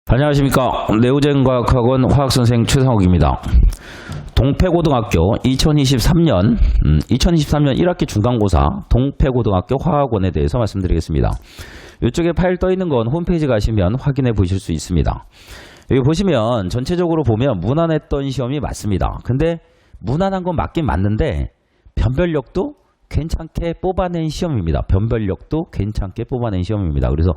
안녕하십니까. 내우젠과학학원 화학선생 최상욱입니다. 동패고등학교 2023년 1학기 중간고사 동패고등학교 화학원에 대해서 말씀드리겠습니다. 이쪽에 파일 떠 있는 건 홈페이지 가시면 확인해 보실 수 있습니다. 여기 보시면 전체적으로 보면 무난했던 시험이 맞습니다. 근데 무난한 건 맞긴 맞는데 변별력도 괜찮게 뽑아낸 시험입니다. 변별력도 괜찮게 뽑아낸 시험입니다. 그래서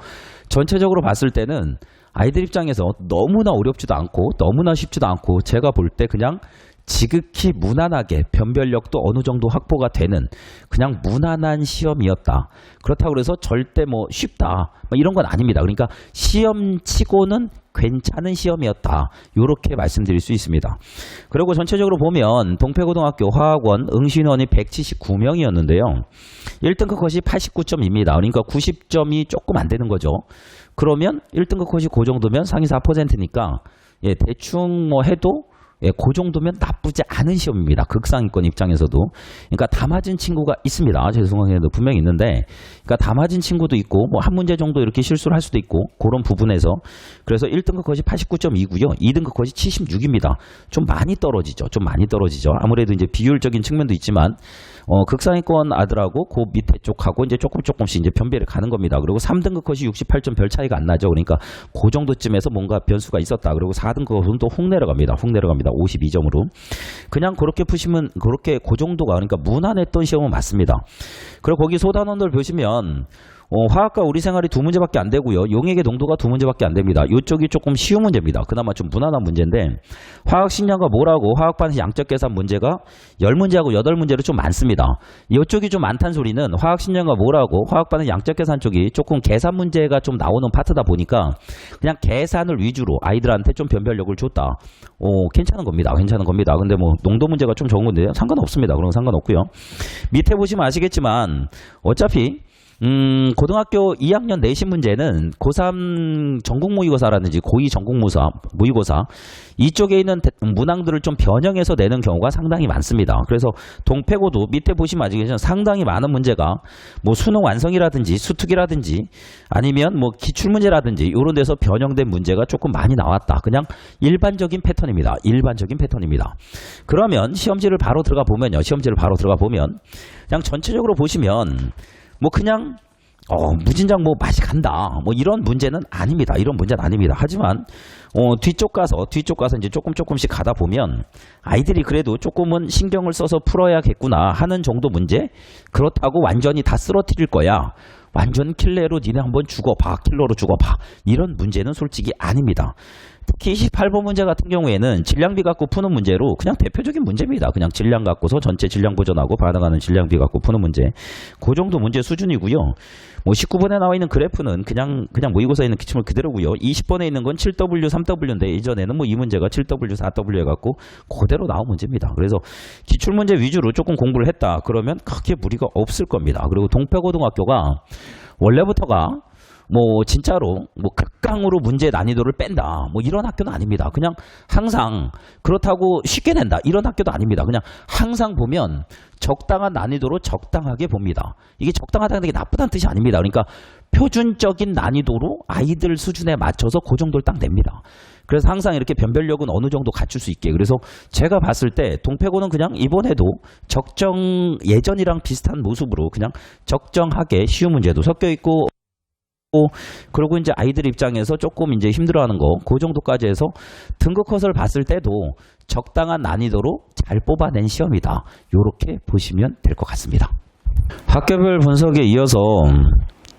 전체적으로 봤을 때는 아이들 입장에서 너무나 어렵지도 않고 너무나 쉽지도 않고 제가 볼 때 그냥 지극히 무난하게 변별력도 어느 정도 확보가 되는 그냥 무난한 시험이었다. 그렇다고 해서 절대 뭐 쉽다 이런 건 아닙니다. 그러니까 시험치고는 괜찮은 시험이었다. 이렇게 말씀드릴 수 있습니다. 그리고 전체적으로 보면 동패고등학교 화학원 응시인원이 179명이었는데요. 1등급 컷이 89점입니다. 그러니까 90점이 조금 안 되는 거죠. 그러면 1등급 컷이 그 정도면 상위 4%니까 대충 뭐 해도 그 정도면 나쁘지 않은 시험입니다. 극상위권 입장에서도. 그러니까 다 맞은 친구가 있습니다. 죄송해도 분명히 있는데, 그러니까 다 맞은 친구도 있고, 뭐 한 문제 정도 이렇게 실수를 할 수도 있고, 그런 부분에서. 그래서 1등급 컷이 89.2고요. 2등급 컷이 76입니다. 좀 많이 떨어지죠. 좀 많이 떨어지죠. 아무래도 이제 비율적인 측면도 있지만, 극상위권 아들하고 그 밑에 쪽하고 이제 조금씩 이제 변별이 가는 겁니다. 그리고 3등급 컷이 68점 별 차이가 안 나죠. 그러니까 그 정도쯤에서 뭔가 변수가 있었다. 그리고 4등급 컷은 또 훅 내려갑니다. 52점으로. 그냥 그렇게 푸시면 그렇게 그 정도가 그러니까 무난했던 시험은 맞습니다. 그리고 거기 소단원들 보시면 화학과 우리생활이 2문제밖에 안 되고요. 용액의 농도가 2문제밖에 안 됩니다. 이쪽이 조금 쉬운 문제입니다. 그나마 좀 무난한 문제인데 화학식량과 몰하고 화학반응 양적 계산 문제가 10문제하고 8문제로 좀 많습니다. 이쪽이 좀 많다는 소리는 화학식량과 몰하고 화학반응 양적 계산 쪽이 조금 계산 문제가 좀 나오는 파트다 보니까 그냥 계산을 위주로 아이들한테 좀 변별력을 줬다. 괜찮은 겁니다. 괜찮은 겁니다. 근데 뭐 농도 문제가 좀 적은 건데요. 상관없습니다. 그런 건 상관없고요. 밑에 보시면 아시겠지만 어차피 고등학교 2학년 내신 문제는 고3 전국 모의고사라든지 고2 전국 모의고사 이쪽에 있는 문항들을 좀 변형해서 내는 경우가 상당히 많습니다. 그래서 동패고도 밑에 보시면 아시겠지만 상당히 많은 문제가 뭐 수능 완성이라든지 수특이라든지 아니면 뭐 기출문제라든지 이런 데서 변형된 문제가 조금 많이 나왔다. 그냥 일반적인 패턴입니다. 일반적인 패턴입니다. 그러면 시험지를 바로 들어가 보면요. 시험지를 바로 들어가 보면 그냥 전체적으로 보시면 뭐 그냥 무진장 뭐 맛이 간다 뭐 이런 문제는 아닙니다. 이런 문제는 아닙니다. 하지만 뒤쪽 가서 이제 조금씩 가다 보면 아이들이 그래도 조금은 신경을 써서 풀어야겠구나 하는 정도 문제. 그렇다고 완전히 다 쓰러뜨릴 거야. 완전 킬러로 니네 한번 죽어봐. 킬러로 죽어봐. 이런 문제는 솔직히 아닙니다. 특히 28번 문제 같은 경우에는 질량비 갖고 푸는 문제로 그냥 대표적인 문제입니다. 그냥 질량 갖고서 전체 질량 보전하고 반응하는 질량비 갖고 푸는 문제. 그 정도 문제 수준이고요. 뭐 19번에 나와 있는 그래프는 그냥 모의고사에 있는 기출물 그대로고요. 20번에 있는 건 7W, 3W인데 이전에는 뭐 이 문제가 7W, 4W 해갖고 그대로 나온 문제입니다. 그래서 기출 문제 위주로 조금 공부를 했다. 그러면 크게 무리가 없을 겁니다. 그리고 동패고등학교가 원래부터가 뭐 진짜로 뭐 극강으로 문제 난이도를 뺀다 뭐 이런 학교는 아닙니다. 그냥 항상 그렇다고 쉽게 낸다 이런 학교도 아닙니다. 그냥 항상 보면 적당한 난이도로 적당하게 봅니다. 이게 적당하다는 게 나쁘다는 뜻이 아닙니다. 그러니까 표준적인 난이도로 아이들 수준에 맞춰서 그 정도를 딱 냅니다. 그래서 항상 이렇게 변별력은 어느 정도 갖출 수 있게. 그래서 제가 봤을 때 동패고는 그냥 이번에도 예전이랑 비슷한 모습으로 그냥 적정하게 쉬운 문제도 섞여 있고 그리고 이제 아이들 입장에서 조금 이제 힘들어하는 거 그 정도까지 해서 등급 컷을 봤을 때도 적당한 난이도로 잘 뽑아낸 시험이다. 이렇게 보시면 될 것 같습니다. 학교별 분석에 이어서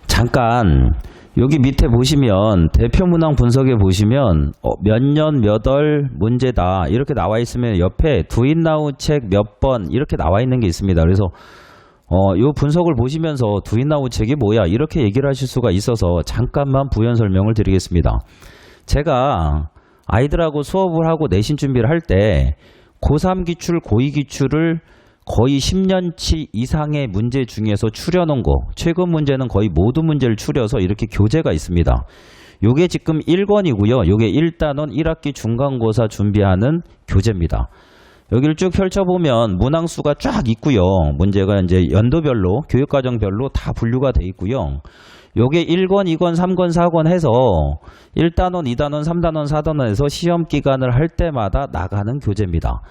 잠깐 여기 밑에 보시면 대표 문항 분석에 보시면 몇 년 몇 월 문제다 이렇게 나와 있으면 옆에 두인나우 책 몇 번 이렇게 나와 있는 게 있습니다. 그래서 요 분석을 보시면서 두인나우 책이 뭐야 이렇게 얘기를 하실 수가 있어서 잠깐만 부연 설명을 드리겠습니다. 제가 아이들하고 수업을 하고 내신 준비를 할 때 고3 기출, 고2 기출을 거의 10년치 이상의 문제 중에서 추려놓은 거 최근 문제는 거의 모든 문제를 추려서 이렇게 교재가 있습니다. 요게 지금 1권이고요. 요게 1단원 1학기 중간고사 준비하는 교재입니다. 여기를 쭉 펼쳐보면 문항수가 쫙 있고요. 문제가 이제 연도별로 교육과정별로 다 분류가 돼 있고요. 요게 1권, 2권, 3권, 4권 해서 1단원, 2단원, 3단원, 4단원에서 시험 기간을 할 때마다 나가는 교재입니다.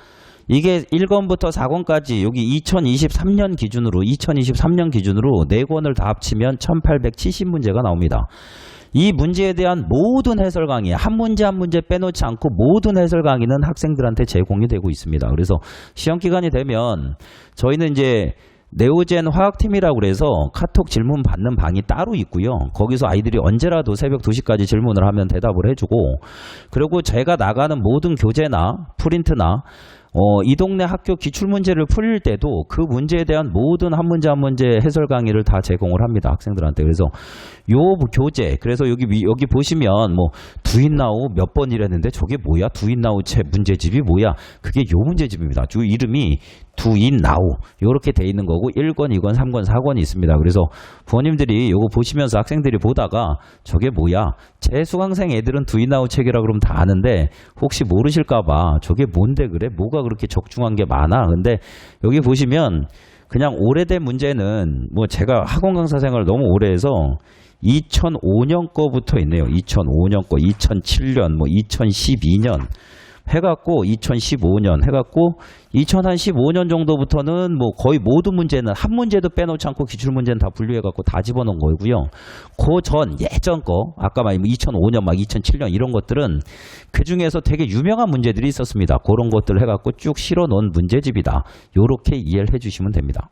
이게 1권부터 4권까지 여기 2023년 기준으로 4권을 다 합치면 1870문제가 나옵니다. 이 문제에 대한 모든 해설 강의, 한 문제 한 문제 빼놓지 않고 모든 해설 강의는 학생들한테 제공이 되고 있습니다. 그래서 시험 기간이 되면 저희는 이제 네오젠 화학팀이라고 그래서 카톡 질문 받는 방이 따로 있고요. 거기서 아이들이 언제라도 새벽 2시까지 질문을 하면 대답을 해주고, 그리고 제가 나가는 모든 교재나 프린트나 이 동네 학교 기출문제를 풀릴 때도 그 문제에 대한 모든 한 문제 한 문제 해설 강의를 다 제공을 합니다. 학생들한테. 그래서 요 교재, 그래서 여기 보시면 뭐 두인나우 몇 번이랬는데 저게 뭐야? 두인나우 책 문제집이 뭐야? 그게 요 문제집입니다. 주 이름이 두인나우 요렇게 돼 있는 거고 1권, 2권, 3권, 4권이 있습니다. 그래서 부모님들이 요거 보시면서 학생들이 보다가 저게 뭐야? 제 수강생 애들은 두인나우 책이라 그러면 다 아는데 혹시 모르실까봐 저게 뭔데 그래? 뭐가 그렇게 적중한 게 많아? 근데 여기 보시면 그냥 오래된 문제는 뭐 제가 학원 강사 생활을 너무 오래 해서 2005년 거부터 있네요. 2005년 거, 2007년, 뭐 2012년 해갖고 2015년 해갖고 2015년 정도부터는 뭐 거의 모든 문제는 한 문제도 빼놓지 않고 기출문제는 다 분류해갖고 다 집어넣은 거고요. 그 전 예전 거 아까 말한 2005년 막 2007년 이런 것들은 그 중에서 되게 유명한 문제들이 있었습니다. 그런 것들 해갖고 쭉 실어놓은 문제집이다. 요렇게 이해를 해주시면 됩니다.